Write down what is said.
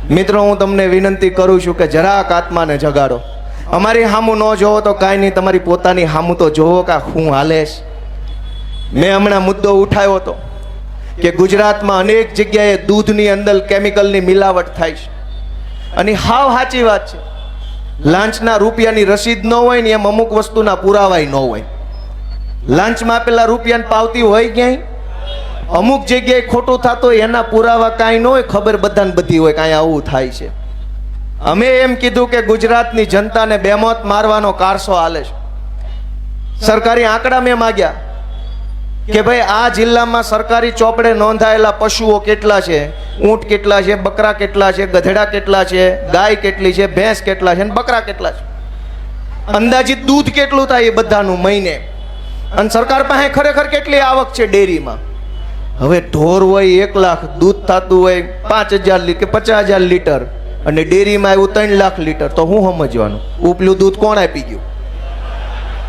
મિત્રો હું તમને વિનંતી કરું છું કે જરાક આત્માને જગાડો. અમારી સામું ન જોવો તો કાંઈ નહીં, તમારી પોતાની સામું તો જોવો કે હું હાલેશ. મેં હમણાં મુદ્દો ઉઠાવ્યો હતો કે ગુજરાતમાં અનેક જગ્યાએ દૂધની અંદર કેમિકલની મિલાવટ થાય છે અને હાવ સાચી વાત છે. લાંચના રૂપિયાની રસીદ ન હોય ને એમ અમુક વસ્તુના પુરાવાય ન હોય. લાંચમાં આપેલા રૂપિયાની પાવતી હોય ક્યાંય, અમુક જગ્યાએ ખોટું થતું હોય એના પુરાવા કાંઈ ન હોય, ખબર બધાને બધી હોય કાંઈ આવું થાય છે. અમે એમ કીધું કે ગુજરાતની જનતાને બેમોત મારવાનો કારસો હાલે છે. સરકારી આંકડા મેં માગ્યા કે ભાઈ આ જિલ્લામાં સરકારી ચોપડે નોંધાયેલા પશુઓ કેટલા છે, ઊંટ કેટલા છે, બકરા કેટલા છે, ગધેડા કેટલા છે, ગાય કેટલી છે, ભેંસ કેટલા છે અને બકરા કેટલા છે, અંદાજિત દૂધ કેટલું થાય એ બધાનું મહિને, અને સરકાર પાસે ખરેખર કેટલી આવક છે ડેરીમાં. હવે ઢોર હોય 1 લાખ, દૂધ થતું હોય 5,000 કે 50,000 લીટર અને ડેરીમાં આવ્યું 3 લાખ લીટર, તો હું સમજવાનું ઉપલું દૂધ કોણ આપી ગયું?